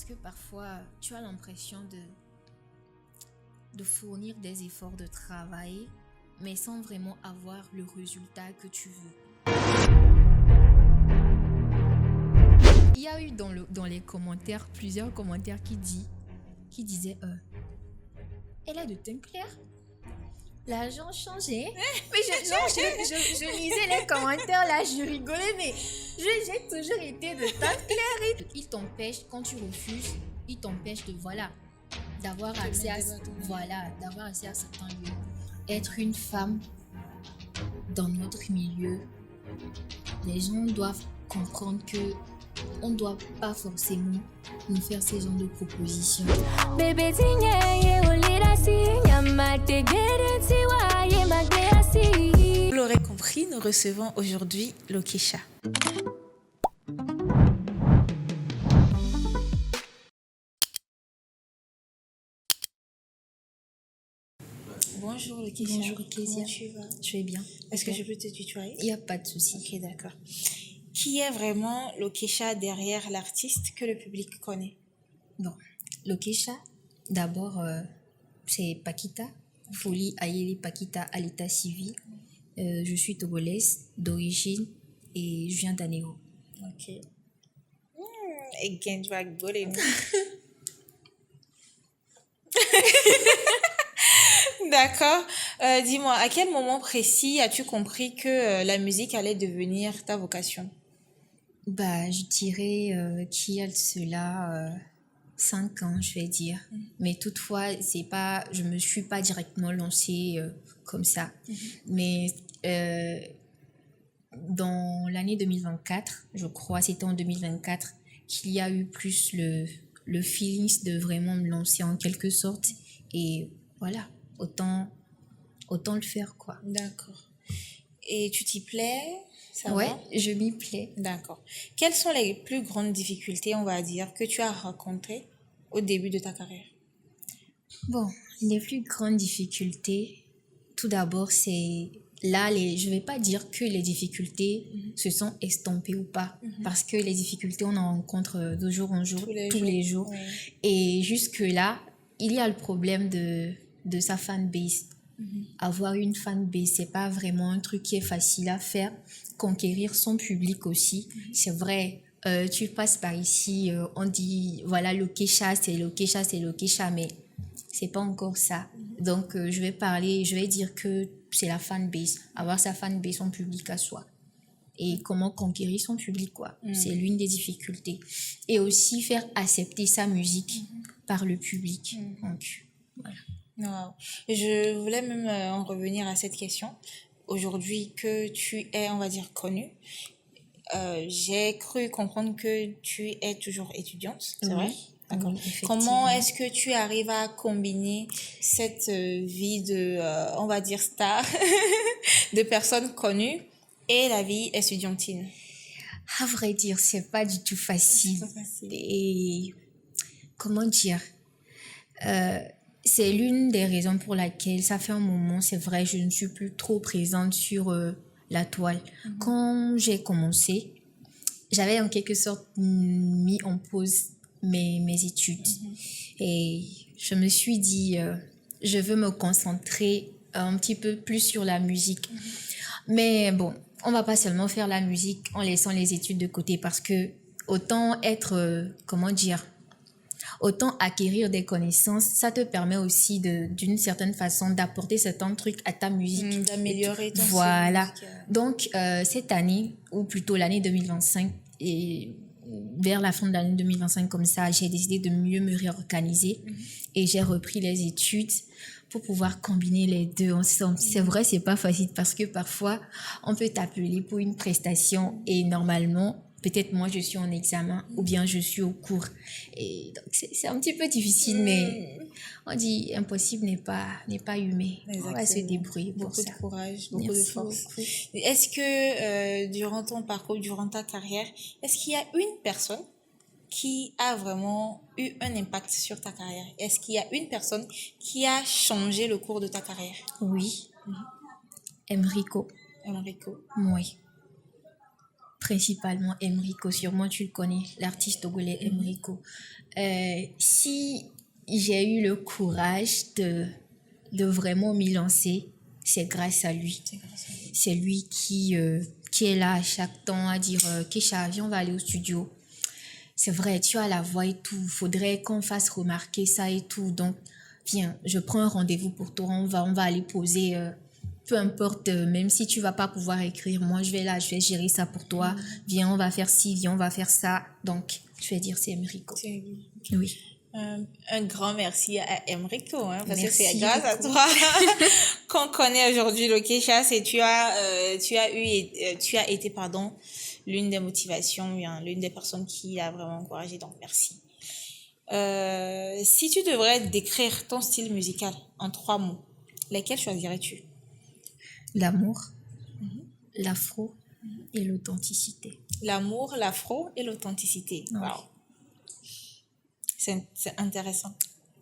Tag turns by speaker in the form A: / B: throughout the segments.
A: parce que parfois, tu as l'impression de fournir des efforts de travail, mais sans vraiment avoir le résultat que tu veux. Il y a eu dans les commentaires plusieurs commentaires qui disaient elle a de teint clair, l'argent changé. Mais je lisais les commentaires là, je rigolais, mais j'ai toujours été de teint clair. Il t'empêche, quand tu refuses, il t'empêche d'avoir accès à certains lieux. Être une femme dans notre milieu, les gens doivent comprendre que on ne doit pas forcément nous faire ces genres de propositions.
B: Vous l'aurez compris, nous recevons aujourd'hui Lokesha. Bonjour Lokesha.
A: Bonjour Kezia.
B: Comment tu vas?
A: Je vais bien.
B: Est-ce que je peux te tutoyer?
A: Il n'y a pas de souci.
B: Ok, d'accord. Qui est vraiment Lokesha derrière l'artiste que le public connaît?
A: Bon, Lokesha, d'abord, c'est Paquita, Folie Ayele Paquita à l'état civil. Je suis togolaise d'origine et je viens d'Anéo.
B: Ok. Again, drag body. D'accord. Dis-moi, à quel moment précis as-tu compris que la musique allait devenir ta vocation?
A: Je dirais qu'il y a de cela 5 ans, je vais dire. Mais toutefois, je me suis pas directement lancée comme ça. Mais dans l'année 2024, je crois, c'était en 2024, qu'il y a eu plus le feeling de vraiment me lancer en quelque sorte. Et voilà, autant le faire, quoi.
B: D'accord. Et tu t'y plais? Ça
A: Ouais,
B: va?
A: je m'y plais.
B: D'accord. Quelles sont les plus grandes difficultés, on va dire, que tu as rencontrées au début de ta carrière?
A: Bon, les plus grandes difficultés, tout d'abord, c'est là, je vais pas dire que les difficultés se sont estompées ou pas, parce que les difficultés, on en rencontre de jour en jour, tous les jours.
B: Oui.
A: Et jusque-là, il y a le problème de sa fanbase. Avoir une fanbase, c'est pas vraiment un truc qui est facile à faire. Conquérir son public aussi, c'est vrai. Tu passes par ici, on dit voilà, Lokesha, c'est Lokesha, mais c'est pas encore ça. Donc je vais dire que c'est la fanbase, avoir sa fanbase, son public à soi. Et comment conquérir son public, quoi. C'est l'une des difficultés. Et aussi faire accepter sa musique par le public. Donc, voilà.
B: Wow. Je voulais même en revenir à cette question. Aujourd'hui que tu es, on va dire, connue, j'ai cru comprendre que tu es toujours étudiante, c'est vrai? D'accord.
A: Oui,
B: Comment est-ce que tu arrives à combiner cette vie de, on va dire, star, de personnes connues et la vie estudiantine?
A: À vrai dire, c'est pas du tout facile.
B: C'est pas facile.
A: Et comment dire, c'est l'une des raisons pour laquelle ça fait un moment, c'est vrai, je ne suis plus trop présente sur la toile. Quand j'ai commencé, j'avais en quelque sorte mis en pause mes études. Et je me suis dit, je veux me concentrer un petit peu plus sur la musique. Mais bon, on va pas seulement faire la musique en laissant les études de côté, parce que autant être, autant acquérir des connaissances, ça te permet aussi d'une certaine façon d'apporter certains trucs à ta musique.
B: D'améliorer ton style
A: Voilà.
B: musical.
A: Donc, cette année, ou plutôt l'année 2025, et vers la fin de l'année 2025, comme ça, j'ai décidé de mieux me réorganiser et j'ai repris les études pour pouvoir combiner les deux ensemble. C'est vrai, c'est pas facile parce que parfois, on peut t'appeler pour une prestation et normalement, peut-être moi, je suis en examen ou bien je suis au cours. Et donc, c'est un petit peu difficile, mais on dit impossible n'est pas humain. On va se débrouiller pour
B: beaucoup
A: ça.
B: de courage, beaucoup de
A: Merci
B: force.
A: beaucoup.
B: Est-ce que durant ton parcours, durant ta carrière, est-ce qu'il y a une personne qui a vraiment eu un impact sur ta carrière? Est-ce qu'il y a une personne qui a changé le cours de ta carrière?
A: Oui. Enrico.
B: Enrico.
A: Oui. principalement Emrico. Sûrement, tu le connais, l'artiste togolais Emrico. Si j'ai eu le courage de vraiment m'y lancer, c'est grâce à lui. C'est lui qui est là à chaque temps à dire Kesha, viens, on va aller au studio. C'est vrai, tu as la voix et tout. Faudrait qu'on fasse remarquer ça et tout. Donc, viens, je prends un rendez-vous pour toi. On va aller poser. Peu importe, même si tu vas pas pouvoir écrire, moi je vais gérer ça pour toi. Viens, on va faire ci, viens, on va faire ça. Donc, je vais dire c'est Emrico.
B: C'est lui.
A: Oui.
B: Un grand merci à Emrico, hein, parce
A: Merci
B: que c'est grâce à toi qu'on connaît aujourd'hui le Kesha. Et tu as été, pardon, l'une des motivations, bien, l'une des personnes qui a vraiment encouragé. Donc, merci. Si tu devrais décrire ton style musical en 3 mots, lesquels choisirais-tu?
A: L'amour, l'afro et l'authenticité.
B: L'amour, l'afro et l'authenticité.
A: Oui.
B: Wow. C'est intéressant.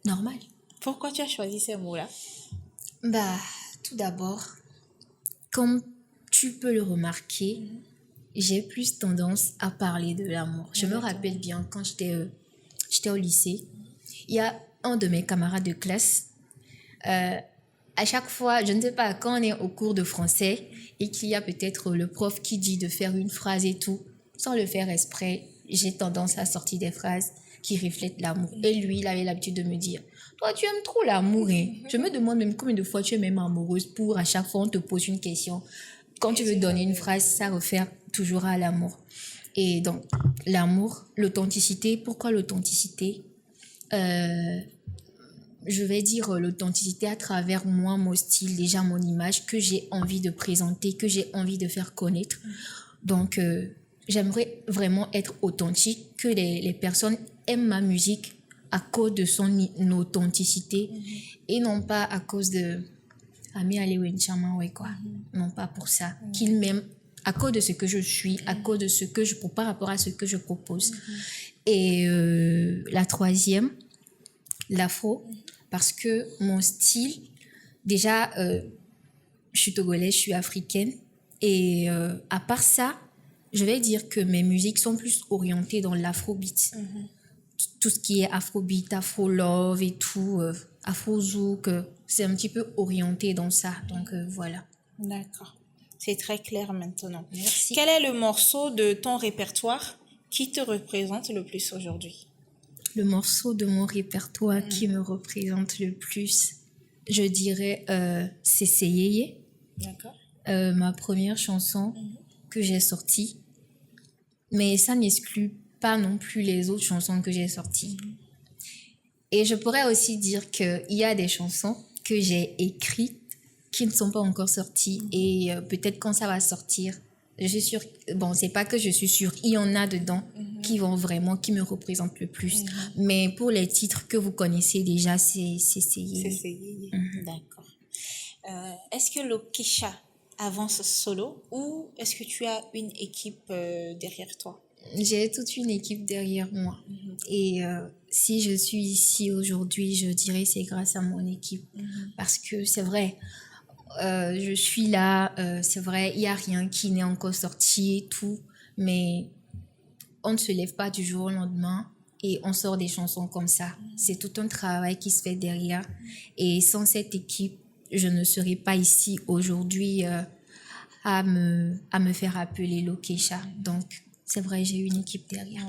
A: Normal.
B: Pourquoi tu as choisi ces mots-là?
A: Bah, tout d'abord, comme tu peux le remarquer, j'ai plus tendance à parler de l'amour. Je me rappelle bien quand j'étais au lycée, il y a un de mes camarades de classe, à chaque fois, je ne sais pas, quand on est au cours de français et qu'il y a peut-être le prof qui dit de faire une phrase et tout, sans le faire exprès, j'ai tendance à sortir des phrases qui reflètent l'amour. Et lui, il avait l'habitude de me dire, toi, tu aimes trop l'amour. Hein? Je me demande même combien de fois tu es même amoureuse pour à chaque fois on te pose une question. Quand tu veux donner une phrase, ça réfère toujours à l'amour. Et donc, l'amour, l'authenticité. Pourquoi l'authenticité? Je vais dire l'authenticité à travers moi, mon style, déjà mon image que j'ai envie de présenter, que j'ai envie de faire connaître. Donc, j'aimerais vraiment être authentique, que les personnes aiment ma musique à cause de son authenticité et non pas à cause de Ami Alewen Chama, ouais quoi. Non pas pour ça. Qu'ils m'aiment à cause de ce que je suis, à cause de ce que je propose, par rapport à ce que je propose. Et la troisième, l'afro, parce que mon style, déjà, je suis togolaise, je suis africaine. Et à part ça, je vais dire que mes musiques sont plus orientées dans l'afrobeat. Tout ce qui est afrobeat, afro-love et tout, afro-zouk, c'est un petit peu orienté dans ça. Donc voilà.
B: D'accord. C'est très clair maintenant.
A: Merci.
B: Quel est le morceau de ton répertoire qui te représente le plus aujourd'hui?
A: Le morceau de mon répertoire qui me représente le plus, je dirais, c'est Seyeye.
B: D'accord.
A: Ma première chanson que j'ai sortie. Mais ça n'exclut pas non plus les autres chansons que j'ai sorties. Et je pourrais aussi dire qu'il y a des chansons que j'ai écrites qui ne sont pas encore sorties. Et peut-être quand ça va sortir, je suis sûre, bon, c'est pas que je suis sûre, il y en a dedans qui me représentent le plus. Mais pour les titres que vous connaissez déjà, c'est Seyeye.
B: D'accord. Est-ce que le Kesha avance solo ou est-ce que tu as une équipe derrière toi?
A: J'ai toute une équipe derrière moi. Et si je suis ici aujourd'hui, je dirais c'est grâce à mon équipe. Parce que c'est vrai, je suis là, c'est vrai, il n'y a rien qui n'est encore sorti et tout. Mais on ne se lève pas du jour au lendemain et on sort des chansons comme ça. C'est tout un travail qui se fait derrière. Et sans cette équipe, je ne serais pas ici aujourd'hui à me faire appeler Lokesha. Donc, c'est vrai, j'ai une équipe derrière.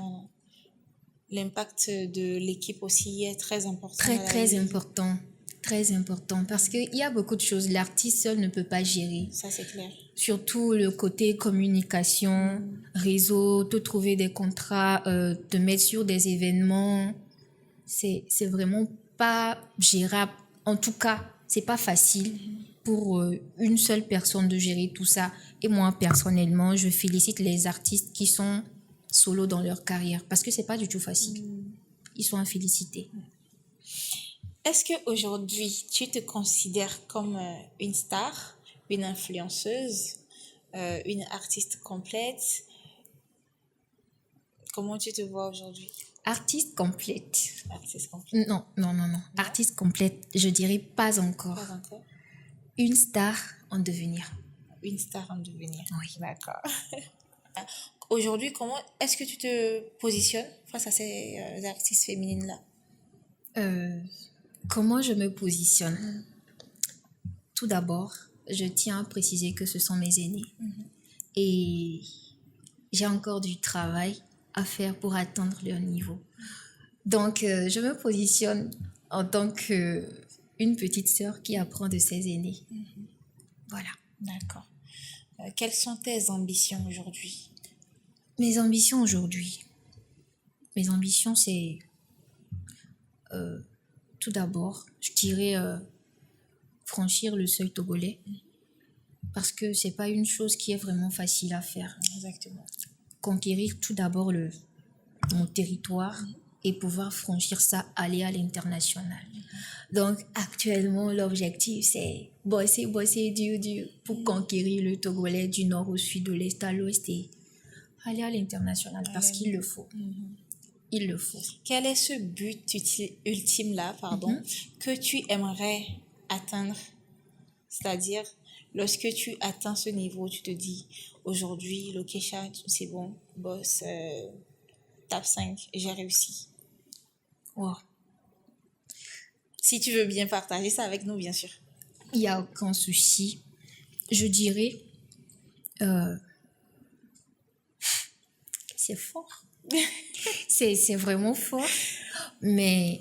B: L'impact de l'équipe aussi est très important.
A: Très important. Très important. Parce qu'il y a beaucoup de choses. L'artiste seul ne peut pas gérer.
B: Ça, c'est clair.
A: Surtout le côté communication, réseau, te trouver des contrats, te mettre sur des événements. C'est vraiment pas gérable. En tout cas, c'est pas facile pour une seule personne de gérer tout ça. Et moi, personnellement, je félicite les artistes qui sont solo dans leur carrière parce que c'est pas du tout facile. Ils sont à féliciter.
B: Est-ce qu'aujourd'hui, tu te considères comme une star, une influenceuse, une artiste complète? Comment tu te vois aujourd'hui?
A: Artiste complète.
B: Artiste complète.
A: Non. Artiste complète, je dirais pas encore.
B: Pas encore.
A: Une star en devenir.
B: Une star en devenir.
A: Oui.
B: D'accord. Aujourd'hui, comment est-ce que tu te positionnes face à ces artistes féminines-là?
A: Comment je me positionne? Tout d'abord, je tiens à préciser que ce sont mes aînés. Et j'ai encore du travail à faire pour atteindre leur niveau. Donc, je me positionne en tant qu'une petite sœur qui apprend de ses aînés. Voilà.
B: D'accord. Quelles sont tes ambitions aujourd'hui?
A: Mes ambitions aujourd'hui. Mes ambitions, c'est tout d'abord, je dirais franchir le seuil togolais. Parce que c'est pas une chose qui est vraiment facile à faire.
B: Exactement.
A: Conquérir tout d'abord mon territoire et pouvoir franchir ça, aller à l'international. Donc actuellement, l'objectif c'est bosser dur pour conquérir le Togolais du nord au sud, de l'est à l'ouest et aller à l'international parce qu'il le faut. Il le faut.
B: Quel est ce but ultime-là, que tu aimerais atteindre? C'est-à-dire, lorsque tu atteins ce niveau, tu te dis, aujourd'hui, Lokesha, c'est bon, boss, tape 5, j'ai réussi.
A: Wow.
B: Si tu veux bien partager ça avec nous, bien sûr.
A: Il n'y a aucun souci. Je dirais, c'est fort. c'est vraiment fort. Mais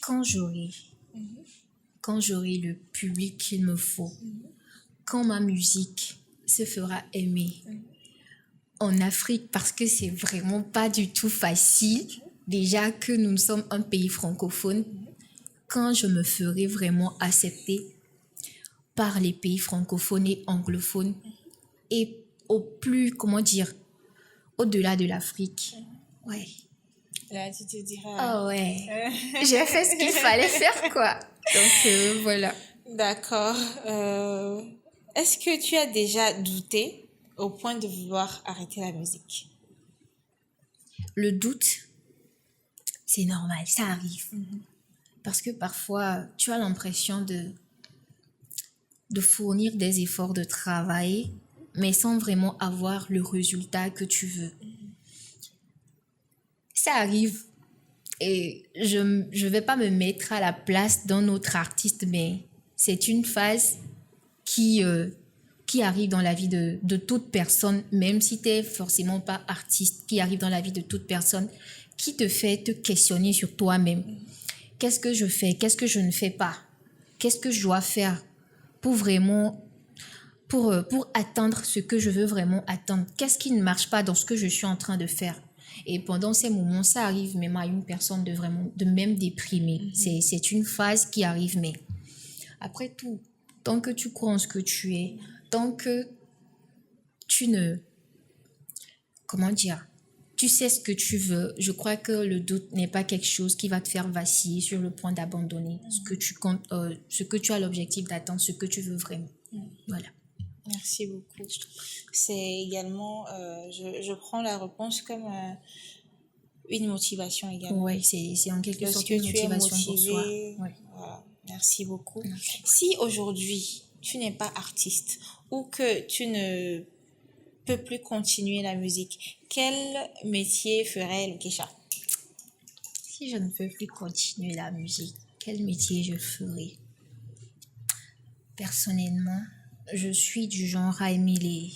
A: quand j'aurai le public qu'il me faut, quand ma musique se fera aimer en Afrique, parce que c'est vraiment pas du tout facile, déjà que nous sommes un pays francophone, quand je me ferai vraiment accepter par les pays francophones et anglophones et au-delà de l'Afrique. Ouais.
B: Là, tu te diras...
A: Ah ouais. J'ai fait ce qu'il fallait faire, quoi. Donc, voilà.
B: D'accord. Est-ce que tu as déjà douté au point de vouloir arrêter la musique?
A: Le doute, c'est normal, ça arrive. Parce que parfois, tu as l'impression de fournir des efforts de travail, mais sans vraiment avoir le résultat que tu veux. Ça arrive. Et je ne vais pas me mettre à la place d'un autre artiste, mais c'est une phase qui arrive dans la vie de toute personne, même si tu n'es forcément pas artiste, qui arrive dans la vie de toute personne, qui te fait te questionner sur toi-même. Qu'est-ce que je fais? Qu'est-ce que je ne fais pas? Qu'est-ce que je dois faire pour vraiment... Pour atteindre ce que je veux vraiment atteindre? Qu'est-ce qui ne marche pas dans ce que je suis en train de faire? Et pendant ces moments, ça arrive même à une personne de même déprimer. C'est une phase qui arrive, mais après tout, tant que tu crois en ce que tu es, tant que tu tu sais ce que tu veux, je crois que le doute n'est pas quelque chose qui va te faire vaciller sur le point d'abandonner ce que tu as l'objectif d'atteindre, ce que tu veux vraiment. Voilà.
B: Merci beaucoup. C'est également, je prends la réponse comme une motivation également.
A: Oui, c'est en quelque sorte une
B: Lorsque tu es
A: motivation pour soi.
B: motivé,
A: Ouais.
B: voilà. Merci beaucoup. Si aujourd'hui, tu n'es pas artiste ou que tu ne peux plus continuer la musique, quel métier ferait Lokesha?
A: Si je ne peux plus continuer la musique, quel métier je ferais? Personnellement, je suis du genre à aimer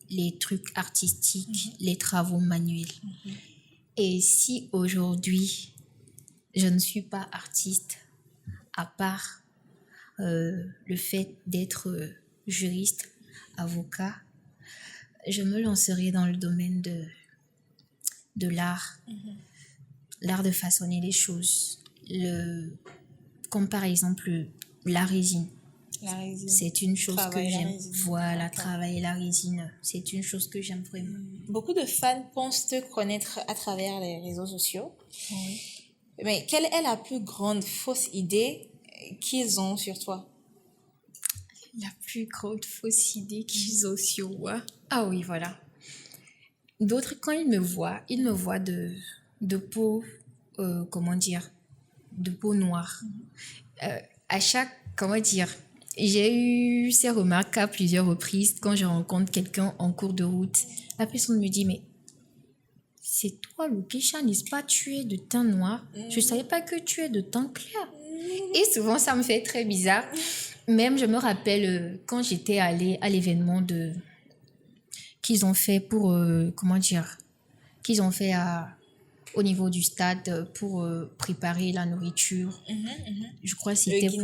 A: les trucs artistiques, les travaux manuels. Et si aujourd'hui, je ne suis pas artiste, à part le fait d'être juriste, avocat, je me lancerai dans le domaine de l'art, l'art de façonner les choses, comme par exemple la résine.
B: La résine.
A: C'est une chose que j'aime. Voilà,
B: D'accord.
A: travailler la résine, c'est une chose que j'aime vraiment.
B: Beaucoup de fans pensent te connaître à travers les réseaux sociaux.
A: Oui.
B: Mais quelle est la plus grande fausse idée qu'ils ont sur toi?
A: La plus grande fausse idée qu'ils ont sur moi. Ah oui, voilà. D'autres, quand ils me voient de peau, de peau noire. À chaque, j'ai eu ces remarques à plusieurs reprises quand je rencontre quelqu'un en cours de route. La personne me dit, mais c'est toi, Lokesha, n'est-ce pas? Tu es de teint noir. Je ne savais pas que tu es de teint clair. Et souvent, ça me fait très bizarre. Même, je me rappelle quand j'étais allée à l'événement qu'ils ont fait pour, qu'ils ont fait au niveau du stade pour préparer la nourriture. Je crois que c'était pour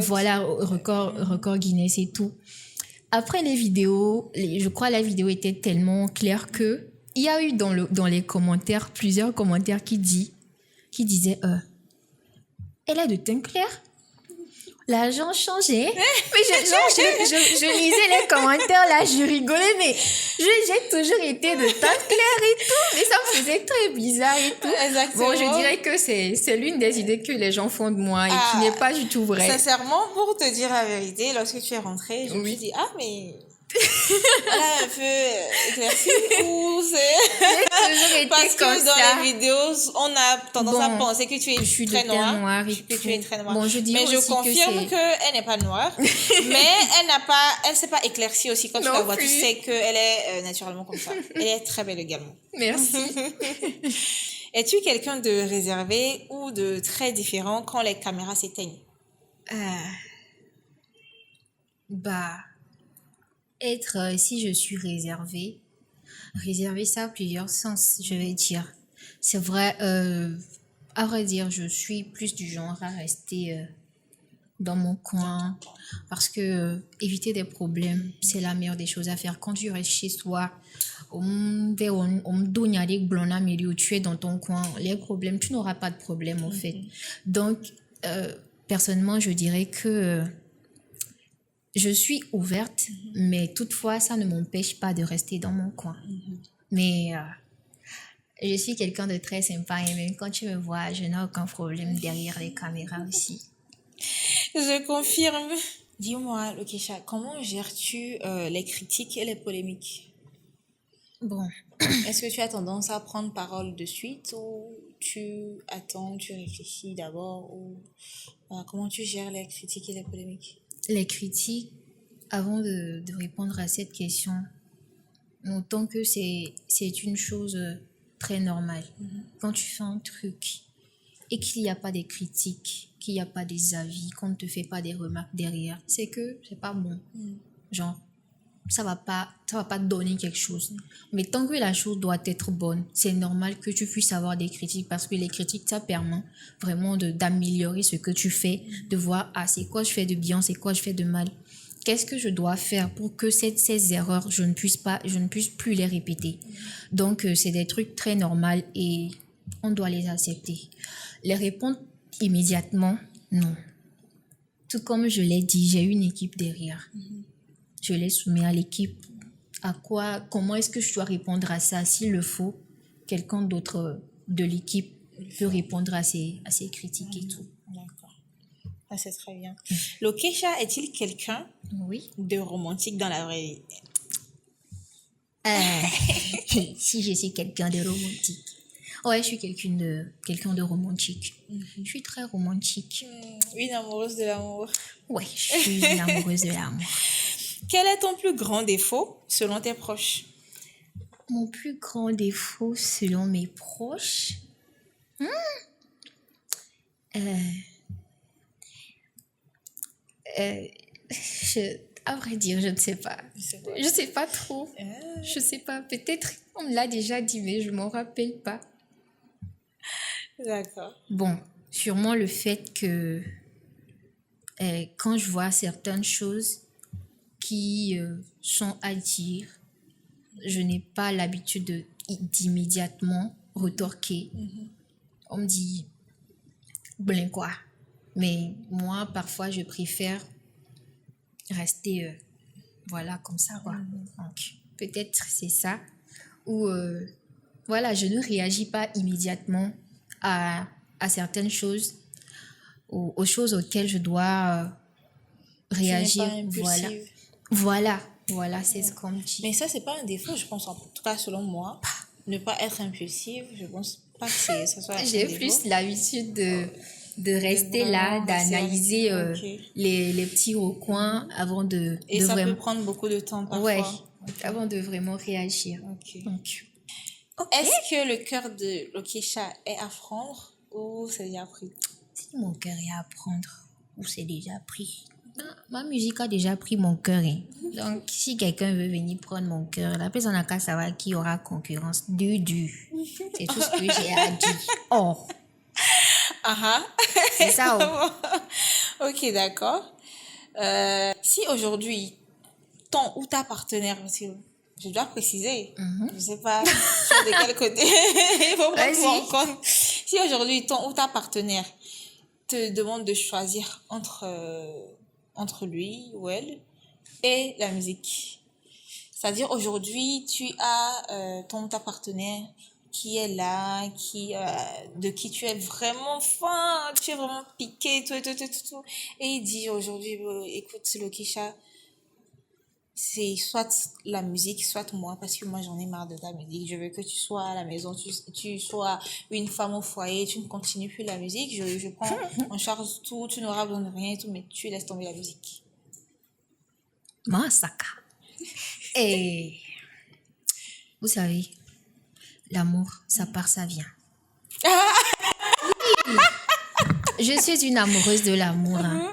A: voilà, record Guinness et tout. Après les vidéos, je crois que la vidéo était tellement claire que il y a eu dans les commentaires plusieurs commentaires qui disaient elle est de teint clair. L'argent changeait. Mais je lisais les commentaires là, je rigolais, mais j'ai toujours été de teint clair et tout, mais ça me faisait très bizarre et tout.
B: Exactement.
A: Bon, je dirais que c'est l'une des idées que les gens font de moi et qui n'est pas du tout vraie.
B: Sincèrement, pour te dire la vérité, lorsque tu es rentrée, je me suis dit, mais... Voilà, un peu éclairci ou c'est... Parce que dans les vidéos, on a tendance à penser que tu es très noire. Que tu es très noire.
A: Bon, mais
B: je confirme qu'elle n'est pas noire. Mais elle s'est pas éclaircie aussi. Quand tu la vois, tu sais qu'elle est naturellement comme ça. Elle est très belle également.
A: Merci.
B: Es-tu quelqu'un de réservé ou de très différent quand les caméras s'éteignent?
A: Si je suis réservée, ça a plusieurs sens, je vais dire. C'est vrai, à vrai dire, je suis plus du genre à rester dans mon coin parce que éviter des problèmes, c'est la meilleure des choses à faire. Quand tu restes chez toi, tu es dans ton coin, les problèmes, tu n'auras pas de problème en fait. Donc, personnellement, je dirais que je suis ouverte, mais toutefois, ça ne m'empêche pas de rester dans mon coin. Mais je suis quelqu'un de très sympa et même quand tu me vois, je n'ai aucun problème derrière les caméras aussi.
B: Je confirme. Dis-moi, Lokesha, comment gères-tu les critiques et les polémiques?
A: Bon.
B: Est-ce que tu as tendance à prendre parole de suite ou tu attends, tu réfléchis d'abord ou comment tu gères les critiques et les polémiques?
A: Les critiques, avant de répondre à cette question, autant que c'est une chose très normale. Quand tu fais un truc et qu'il n'y a pas des critiques, qu'il n'y a pas des avis, qu'on ne te fait pas des remarques derrière, c'est que c'est pas bon. Genre, ça va pas te donner quelque chose. Mais tant que la chose doit être bonne, c'est normal que tu puisses avoir des critiques parce que les critiques, ça permet vraiment d'améliorer ce que tu fais, de voir, c'est quoi je fais de bien, c'est quoi je fais de mal. Qu'est-ce que je dois faire pour que ces erreurs, je ne puisse plus les répéter. Donc, c'est des trucs très normaux et on doit les accepter. Les répondre immédiatement, non. Tout comme je l'ai dit, j'ai une équipe derrière. Je les soumets à l'équipe. Comment est-ce que je dois répondre à ça? S'il le faut, quelqu'un d'autre de l'équipe peut répondre à ces critiques et tout.
B: D'accord. C'est très bien. Lokesha est-il quelqu'un de romantique dans la vraie vie?
A: Si je suis quelqu'un de romantique. Ouais, je suis quelqu'un de romantique. Je suis très romantique.
B: Une amoureuse de l'amour.
A: Ouais, je suis une amoureuse de l'amour.
B: Quel est ton plus grand défaut selon tes proches?
A: Mon plus grand défaut selon mes proches? À vrai dire, je ne sais pas. Je sais pas trop. Je sais pas. Peut-être on me l'a déjà dit, mais je m'en rappelle pas.
B: D'accord.
A: Bon, sûrement le fait que quand je vois certaines choses qui sont à dire, je n'ai pas l'habitude d'immédiatement retorquer. On me dit, blin quoi. Mais moi, parfois, je préfère rester, comme ça, quoi. Donc, peut-être c'est ça. Ou, je ne réagis pas immédiatement à certaines choses, aux choses auxquelles je dois réagir. Voilà, c'est ce qu'on me dit.
B: Mais ça, c'est pas un défaut, je pense, en tout cas, selon moi. Ne pas être impulsive, je pense pas que ça soit un
A: J'ai
B: défaut.
A: plus l'habitude de rester là,
B: Vraiment
A: d'analyser
B: ok.
A: les petits recoins avant
B: Et
A: de
B: ça peut
A: vraiment...
B: prendre beaucoup de temps
A: Ouais,
B: parfois. Ok.
A: avant de vraiment réagir.
B: Ok.
A: Donc, ok.
B: Est-ce que le cœur de Lokesha est à prendre ou c'est déjà pris?
A: Si mon cœur est à prendre, ou c'est déjà pris. Ma musique a déjà pris mon cœur. Hein. Donc, si quelqu'un veut venir prendre mon cœur, la personne n'a qu'à savoir qu'il y aura concurrence. C'est tout ce que j'ai à dire. Oh,
B: Ah ah.
A: c'est ça. Oh.
B: Ok, d'accord. Si aujourd'hui, ton ou ta partenaire, parce que je dois préciser, je sais pas de quel côté, il faut prendre tout en
A: Vas-y.
B: compte. Si aujourd'hui, ton ou ta partenaire te demande de choisir entre lui ou elle et la musique, c'est-à-dire aujourd'hui, tu as ton ou ta partenaire qui est là, de qui tu es vraiment fan, tu es vraiment piqué, tout. Et il dit aujourd'hui, écoute, Lokisha, c'est soit la musique, soit moi, parce que moi j'en ai marre de ta musique. Je veux que tu sois à la maison, tu sois une femme au foyer, tu ne continues plus la musique. Je prends en charge tout, tu n'auras besoin de rien et tout, mais tu laisses tomber la musique.
A: Masaka. Et vous savez, l'amour, ça part, ça vient. Je suis une amoureuse de l'amour. Hein.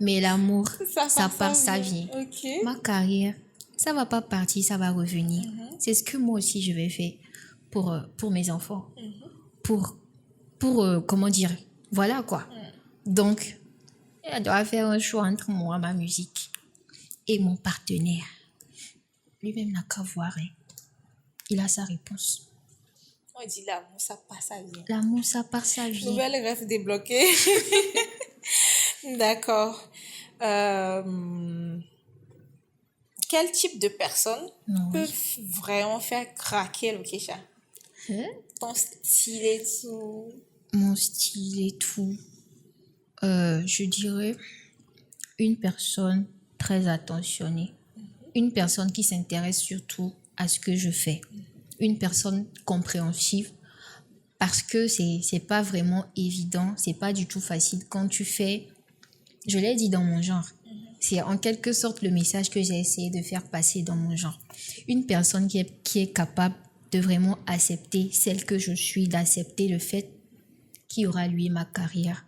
A: Mais l'amour, ça part, ça vient.
B: Ok.
A: Ma carrière, ça va pas partir, ça va revenir. C'est ce que moi aussi je vais faire pour mes enfants. Comment dire, voilà quoi. Donc, elle doit faire un choix entre moi, ma musique et mon partenaire. Lui-même n'a qu'à voir. Hein. Il a sa réponse.
B: On dit l'amour, ça passe, ça vient.
A: L'amour, ça part, ça vient.
B: Nouvelle rêve débloquée. D'accord. Quel type de personne peut vraiment faire craquer Lokesha? Ton style et tout.
A: Mon style et tout. Je dirais une personne très attentionnée. Une personne qui s'intéresse surtout à ce que je fais. Une personne compréhensive parce que c'est pas vraiment évident, c'est pas du tout facile quand tu fais, je l'ai dit dans mon genre, c'est en quelque sorte le message que j'ai essayé de faire passer dans mon genre. Une personne qui est capable de vraiment accepter celle que je suis, d'accepter le fait qu'il y aura lui ma carrière.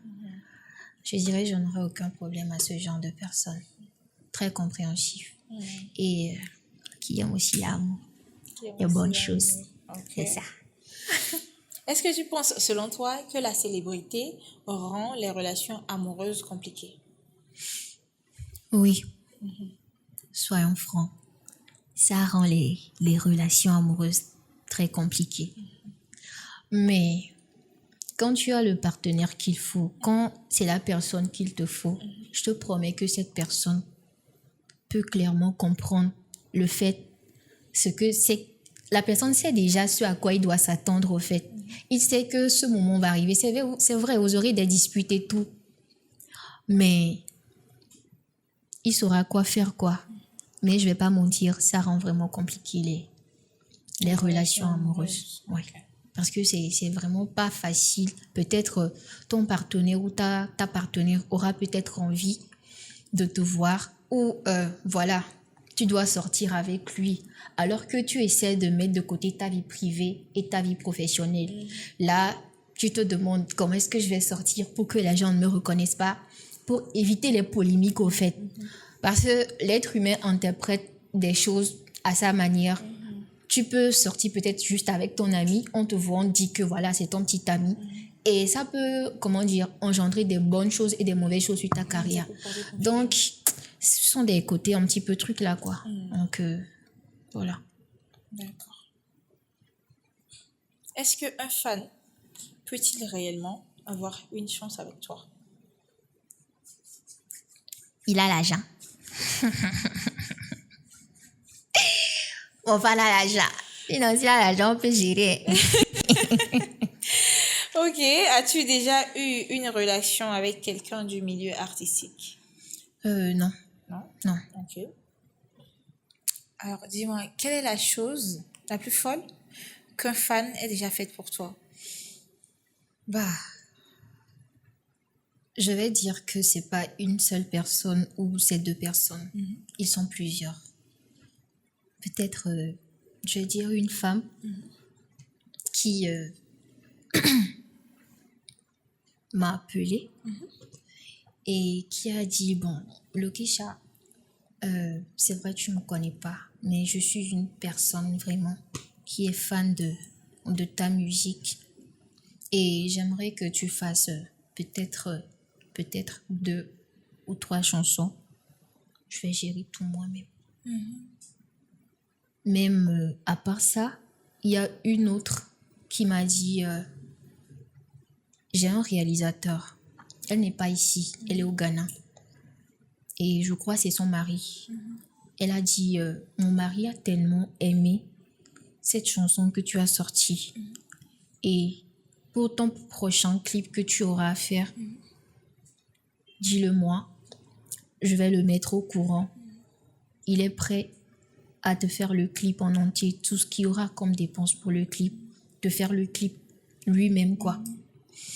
A: Je dirais je n'aurais aucun problème à ce genre de personne. Très compréhensif. Et qui aime aussi l'amour. Les bonnes choses.
B: Okay.
A: C'est ça.
B: Est-ce que tu penses, selon toi, que la célébrité rend les relations amoureuses compliquées?
A: Oui. Soyons francs. Ça rend les relations amoureuses très compliquées. Mais quand tu as le partenaire qu'il faut, quand c'est la personne qu'il te faut, je te promets que cette personne peut clairement comprendre le fait, ce que c'est. La personne sait déjà ce à quoi il doit s'attendre au fait. Il sait que ce moment va arriver. C'est vrai, vous aurez des disputes et tout. Mais il saura quoi faire quoi. Mais je vais pas mentir, ça rend vraiment compliqué les relations amoureuses. Ouais. Parce que c'est vraiment pas facile. Peut-être ton partenaire ou ta partenaire aura peut-être envie de te voir ou voilà, tu dois sortir avec lui alors que tu essaies de mettre de côté ta vie privée et ta vie professionnelle. Là, tu te demandes comment est-ce que je vais sortir pour que les gens ne me reconnaissent pas, pour éviter les polémiques au fait. Parce que l'être humain interprète des choses à sa manière. Tu peux sortir peut-être juste avec ton ami, on te voit, on te dit que voilà, c'est ton petit ami. Et ça peut, comment dire, engendrer des bonnes choses et des mauvaises choses sur ta carrière. Donc, ce sont des côtés un petit peu trucs là, quoi. Donc, voilà.
B: D'accord. Est-ce qu'un fan peut-il réellement avoir une chance avec toi?
A: Il a l'argent. Mon fan a l'argent. Sinon, s'il a l'argent, on peut gérer.
B: Ok. As-tu déjà eu une relation avec quelqu'un du milieu artistique?
A: Non.
B: Non?
A: Non.
B: Ok. Alors, dis-moi, quelle est la chose la plus folle qu'un fan ait déjà faite pour toi?
A: Bah, Je vais dire que c'est pas une seule personne ou c'est deux personnes. Ils sont plusieurs. Peut-être, je vais dire une femme qui m'a appelée et qui a dit, bon, Lokisha, c'est vrai, tu ne me connais pas, mais je suis une personne vraiment qui est fan de ta musique et j'aimerais que tu fasses peut-être 2 ou 3 chansons. Je vais gérer tout moi-même. Même à part ça, il y a une autre qui m'a dit, j'ai un réalisateur. Elle n'est pas ici, elle est au Ghana. Et je crois que c'est son mari. Elle a dit, mon mari a tellement aimé cette chanson que tu as sortie. Et pour ton prochain clip que tu auras à faire, dis-le moi, je vais le mettre au courant. Il est prêt à te faire le clip en entier, tout ce qu'il y aura comme dépense pour le clip, de faire le clip lui-même, quoi.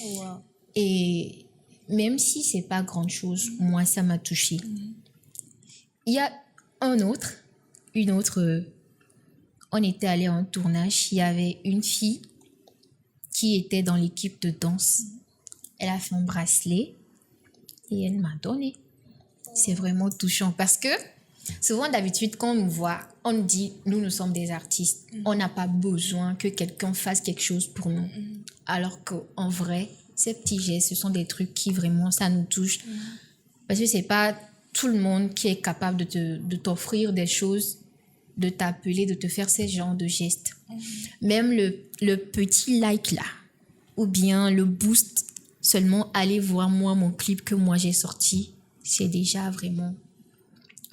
B: Wow.
A: Et même si c'est pas grand chose, moi, ça m'a touchée. Il y a une autre, on était allé en tournage, il y avait une fille qui était dans l'équipe de danse. Elle a fait un bracelet et elle m'a donné. C'est vraiment touchant parce que souvent d'habitude quand on nous voit, on nous dit nous sommes des artistes. On n'a pas besoin que quelqu'un fasse quelque chose pour nous. Alors qu'en vrai, ces petits gestes, ce sont des trucs qui vraiment ça nous touche. Parce que c'est pas tout le monde qui est capable de t'offrir des choses, de t'appeler, de te faire ces genres de gestes. Même le petit like là, ou bien le boost, seulement aller voir moi mon clip que moi j'ai sorti, c'est déjà vraiment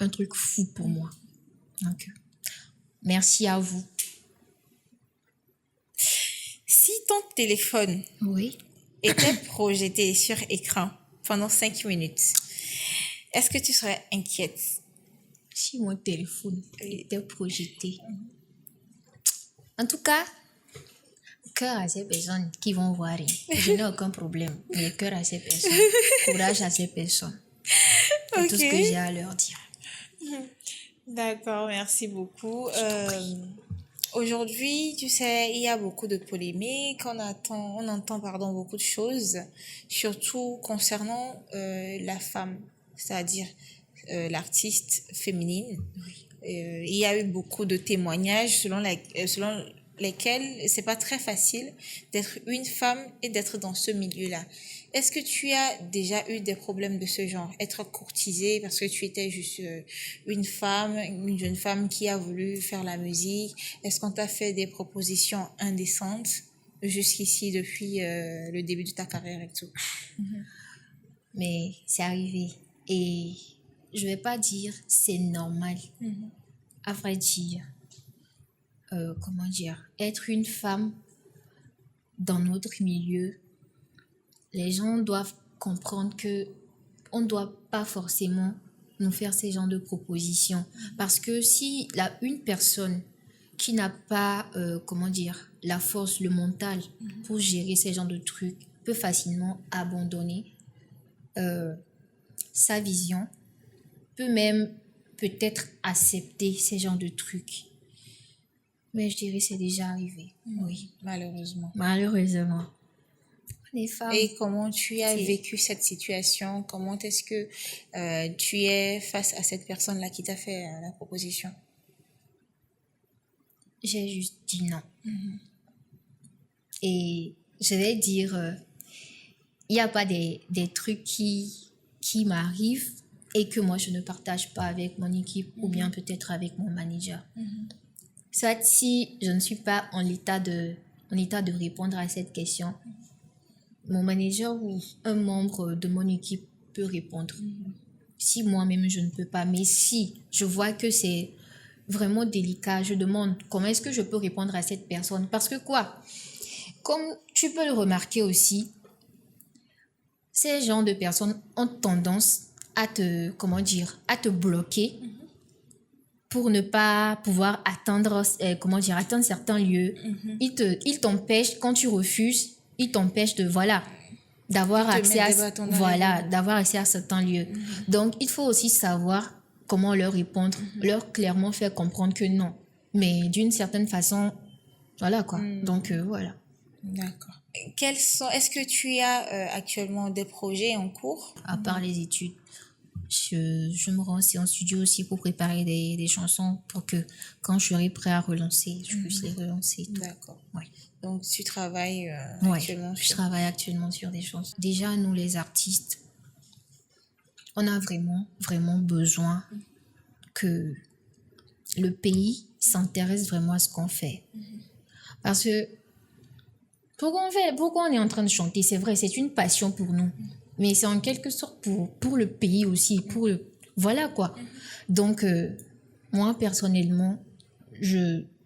A: un truc fou pour moi. Donc, merci à vous.
B: Si ton téléphone
A: Oui.
B: était projeté sur écran pendant 5 minutes, est-ce que tu serais inquiète?
A: Si mon téléphone était projeté. En tout cas, cœur à ces personnes qui vont voir. Je n'ai aucun problème. Mais cœur à ces personnes. Courage à ces personnes. C'est tout ce que j'ai à leur dire.
B: D'accord, merci beaucoup. Aujourd'hui, tu sais, il y a beaucoup de polémiques, on entend beaucoup de choses, surtout concernant la femme, c'est-à-dire l'artiste féminine. Il y a eu beaucoup de témoignages selon lesquels c'est pas très facile d'être une femme et d'être dans ce milieu-là. Est-ce que tu as déjà eu des problèmes de ce genre? Être courtisée parce que tu étais juste une femme, une jeune femme qui a voulu faire la musique? Est-ce qu'on t'a fait des propositions indécentes jusqu'ici depuis le début de ta carrière et tout?
A: Mais c'est arrivé. Et je vais pas dire c'est normal. À vrai dire, comment dire, être une femme dans notre milieu, les gens doivent comprendre que on ne doit pas forcément nous faire ces genres de propositions. Parce que si une personne qui n'a pas, comment dire, la force, le mental pour gérer ces genres de trucs, peut facilement abandonner sa vision, peut même peut-être accepter ces genres de trucs. Mais je dirais que c'est déjà arrivé. Oui.
B: Malheureusement.
A: Malheureusement. Les femmes.
B: Et comment tu as vécu cette situation? Comment est-ce que tu es face à cette personne-là qui t'a fait la proposition?
A: J'ai juste dit non. Et je vais dire, il n'y a pas des trucs qui m'arrivent et que moi je ne partage pas avec mon équipe ou bien peut-être avec mon manager. Soit si je ne suis pas en état de répondre à cette question, mon manager ou un membre de mon équipe peut répondre. Si moi-même je ne peux pas, mais si je vois que c'est vraiment délicat, je demande comment est-ce que je peux répondre à cette personne. Parce que quoi, comme tu peux le remarquer aussi, ces genres de personnes ont tendance à te bloquer pour ne pas pouvoir atteindre certains lieux. Ils t'empêchent, quand tu refuses, ils t'empêchent de, d'avoir
B: Te
A: accès
B: mettre
A: à
B: des bâtons dans les
A: voilà,
B: roues.
A: d'avoir accès à certains lieux. Donc, il faut aussi savoir comment leur répondre, leur clairement faire comprendre que non. Mais d'une certaine façon, voilà quoi. Donc, voilà.
B: D'accord. Est-ce que tu as actuellement des projets en cours?
A: À part les études, je me rends aussi en studio aussi pour préparer des chansons pour que quand je serai prêt à relancer, je puisse les relancer. Et tout.
B: D'accord.
A: Ouais.
B: Donc, tu travailles
A: Ouais,
B: actuellement
A: je travaille actuellement sur des chansons. Déjà, nous les artistes, on a vraiment, vraiment besoin que le pays s'intéresse vraiment à ce qu'on fait. Parce que pourquoi on est en train de chanter? C'est vrai, c'est une passion pour nous. Mais c'est en quelque sorte pour le pays aussi. Voilà quoi. Donc, moi, personnellement,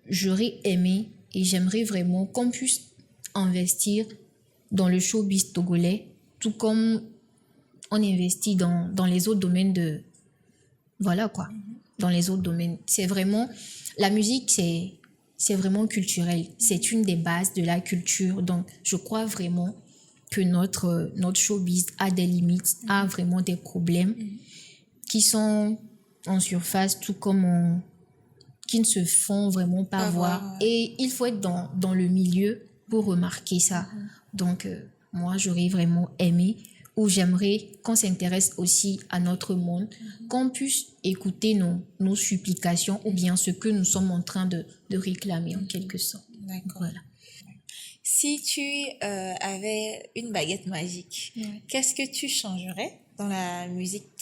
A: j'aurais aimé et j'aimerais vraiment qu'on puisse investir dans le showbiz togolais, tout comme on investit dans les autres domaines de... Voilà quoi. Dans les autres domaines. C'est vraiment... La musique, c'est vraiment culturel. C'est une des bases de la culture. Donc, je crois vraiment que notre showbiz a des limites, a vraiment des problèmes qui sont en surface, tout comme qui ne se font vraiment pas voir. Et il faut être dans le milieu pour remarquer ça. Donc, moi, j'aurais vraiment aimé ou j'aimerais qu'on s'intéresse aussi à notre monde, qu'on puisse écouter nos supplications ou bien ce que nous sommes en train de réclamer en quelque sorte.
B: D'accord.
A: Voilà.
B: Si tu avais une baguette magique, qu'est-ce que tu changerais dans la musique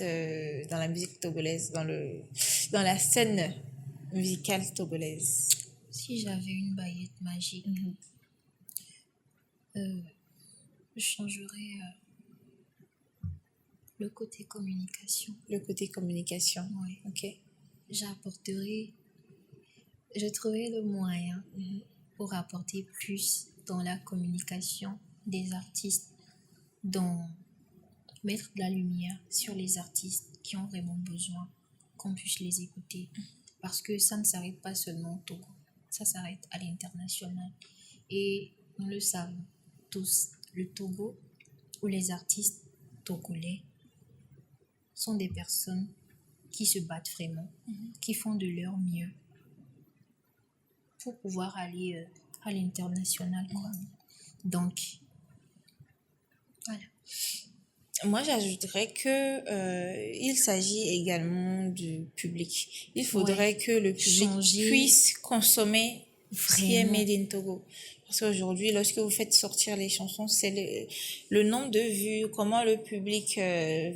B: togolaise, dans la scène musicale togolaise?
A: Si j'avais une baguette magique, je changerais le côté communication.
B: Le côté communication.
A: Oui.
B: Ok.
A: Je trouverais le moyen pour apporter plus dans la communication des artistes, mettre de la lumière sur les artistes qui ont vraiment besoin qu'on puisse les écouter. Parce que ça ne s'arrête pas seulement au Togo, ça s'arrête à l'international. Et nous le savons tous, le Togo ou les artistes togolais sont des personnes qui se battent vraiment, qui font de leur mieux pour pouvoir aller à l'international. Donc, voilà.
B: Moi, j'ajouterais que il s'agit également du public. Il faudrait que le public puisse consommer ce qui est made in Togo. Parce qu'aujourd'hui, lorsque vous faites sortir les chansons, c'est le nombre de vues, comment le public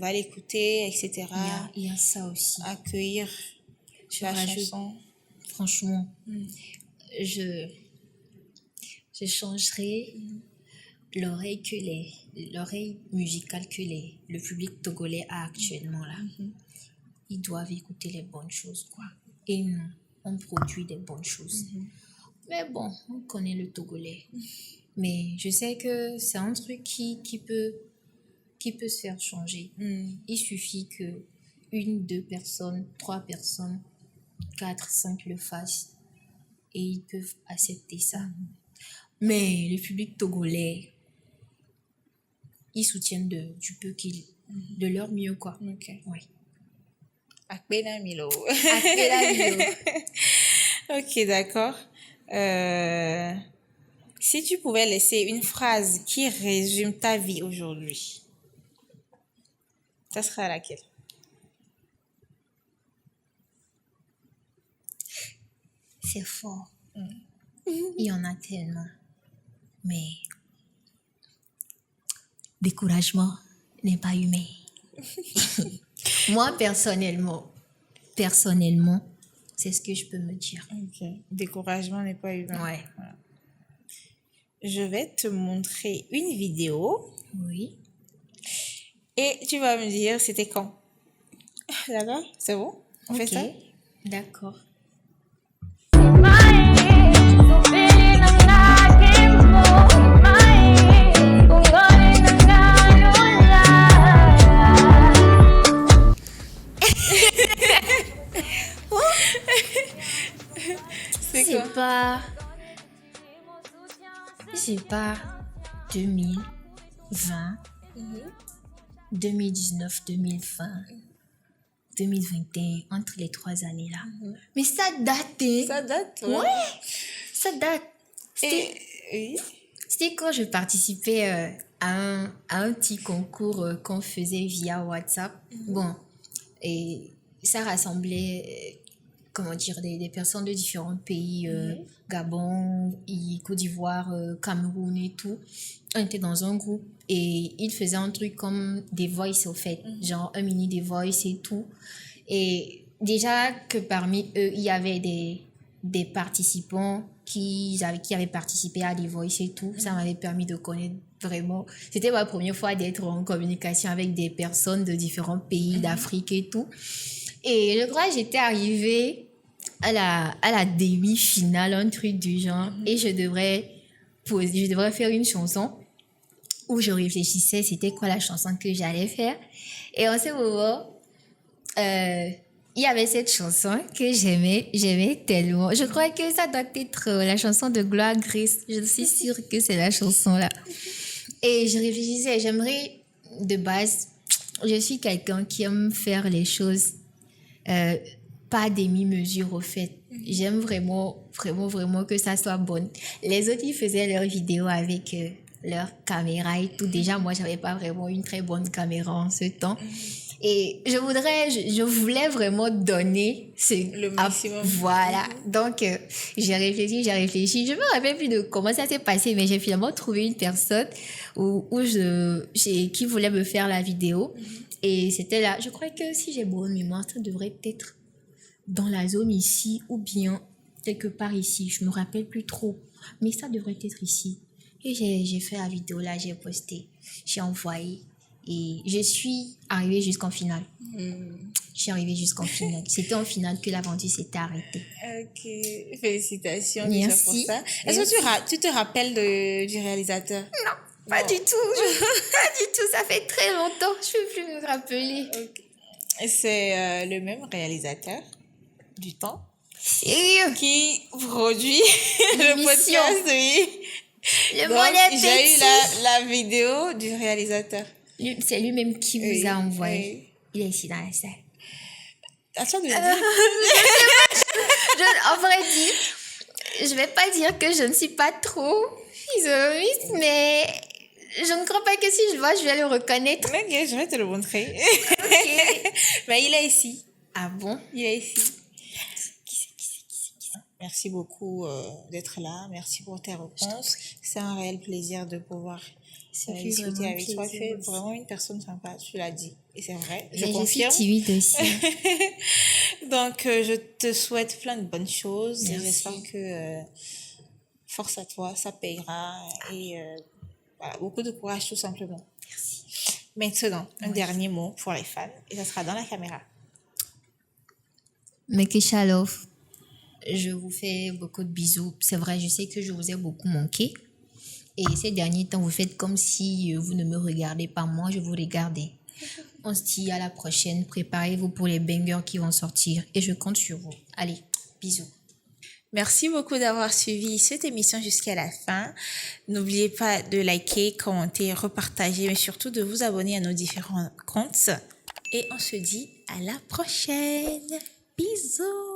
B: va l'écouter, etc.
A: Il y a ça aussi.
B: Accueillir la chanson.
A: Franchement, je changerais l'oreille musicale que le public togolais a actuellement là. Ils doivent écouter les bonnes choses, quoi. Et nous, on produit des bonnes choses. Mais bon, on connaît le togolais. Mais je sais que c'est un truc qui peut se faire changer. Il suffit que 1, 2 personnes, 3 personnes, 4, 5 le fassent et ils peuvent accepter ça. Mais le public togolais, ils soutiennent du peu de leur mieux, quoi.
B: Ok.
A: Oui.
B: Akpena Milo. Ok, d'accord. Si tu pouvais laisser une phrase qui résume ta vie aujourd'hui, ça sera laquelle?
A: C'est fort. Il y en a tellement. Mais découragement n'est pas humain. Moi, personnellement, c'est ce que je peux me dire.
B: Ok. Découragement n'est pas humain.
A: Ouais.
B: Voilà. Je vais te montrer une vidéo.
A: Oui.
B: Et tu vas me dire c'était quand. D'accord? C'est bon? On fait ça?
A: D'accord. C'est pas 2000, 20,
B: Mhm.
A: 2019, 2020, 2021, entre les 3 années là. Mais ça date, hein.
B: Ça date,
A: Ouais, ça date.
B: Et, oui.
A: C'était quand je participais à un petit concours qu'on faisait via WhatsApp. Bon, et ça rassemblait, comment dire, des personnes de différents pays, Gabon, Côte d'Ivoire, Cameroun et tout. On était dans un groupe et ils faisaient un truc comme des voice au fait, genre un mini des voice et tout. Et déjà que parmi eux, il y avait des participants qui avaient participé à des voice et tout. Ça m'avait permis de connaître vraiment. C'était ma première fois d'être en communication avec des personnes de différents pays d'Afrique et tout. Et je crois que j'étais arrivée à la demi-finale, un truc du genre. Et je devrais faire une chanson où je réfléchissais c'était quoi la chanson que j'allais faire. Et en ce moment, il y avait cette chanson que j'aimais tellement. Je crois que ça doit être la chanson de Gloire Grace. Je suis sûre que c'est la chanson là. Et je réfléchissais, j'aimerais de base, je suis quelqu'un qui aime faire les choses pas à demi-mesure au fait. J'aime vraiment, vraiment, vraiment que ça soit bon. Les autres, ils faisaient leurs vidéos avec leur caméra et tout. Déjà, moi, j'avais pas vraiment une très bonne caméra en ce temps. Et je voulais vraiment donner
B: Le maximum.
A: Voilà. Donc, j'ai réfléchi. Je me rappelle plus de comment ça s'est passé, mais j'ai finalement trouvé une personne qui voulait me faire la vidéo. Et c'était là. Je crois que si j'ai bonne mémoire, ça devrait être dans la zone ici ou bien quelque part ici. Je me rappelle plus trop. Mais ça devrait être ici. Et j'ai fait la vidéo là, j'ai posté. J'ai envoyé. Et je suis arrivée jusqu'en finale. Je suis arrivée jusqu'en finale. C'était en finale que l'aventure s'était arrêtée.
B: Ok, félicitations
A: Merci.
B: déjà pour ça. Est-ce que tu te rappelles du réalisateur?
A: Non, pas du tout. Pas du tout. Ça fait très longtemps. Je ne peux plus me rappeler.
B: Okay. C'est le même réalisateur du temps
A: Sérieux?
B: qui produit le podcast, oui.
A: Le
B: Donc,
A: monde est
B: j'ai eu
A: petit.
B: la vidéo du réalisateur.
A: C'est lui-même qui vous a envoyé.
B: Oui.
A: Il est ici dans la salle.
B: Attends de le dire.
A: En vrai dire, je vais pas dire que je ne suis pas trop isoliste, mais je ne crois pas que si je le vois, je vais le reconnaître.
B: Ok, je vais te le montrer.
A: Ok.
B: Mais il est ici.
A: Ah bon?
B: Il est ici. Merci beaucoup d'être là. Merci pour tes réponses. C'est un réel plaisir de pouvoir discuter avec toi. Tu es vraiment une personne sympa, tu l'as dit. Et c'est vrai, je confirme.
A: Je suis timide aussi.
B: Donc, je te souhaite plein de bonnes choses.
A: Merci.
B: J'espère que force à toi, ça payera. Et voilà, beaucoup de courage tout simplement.
A: Merci.
B: Maintenant, un dernier mot pour les fans. Et ça sera dans la caméra.
A: Mekesha Love, je vous fais beaucoup de bisous. C'est vrai, je sais que je vous ai beaucoup manqué. Et ces derniers temps, vous faites comme si vous ne me regardez pas. Moi, je vous regardais. On se dit à la prochaine. Préparez-vous pour les bangers qui vont sortir. Et je compte sur vous. Allez, bisous.
B: Merci beaucoup d'avoir suivi cette émission jusqu'à la fin. N'oubliez pas de liker, commenter, repartager, mais surtout de vous abonner à nos différents comptes. Et on se dit à la prochaine. Bisous.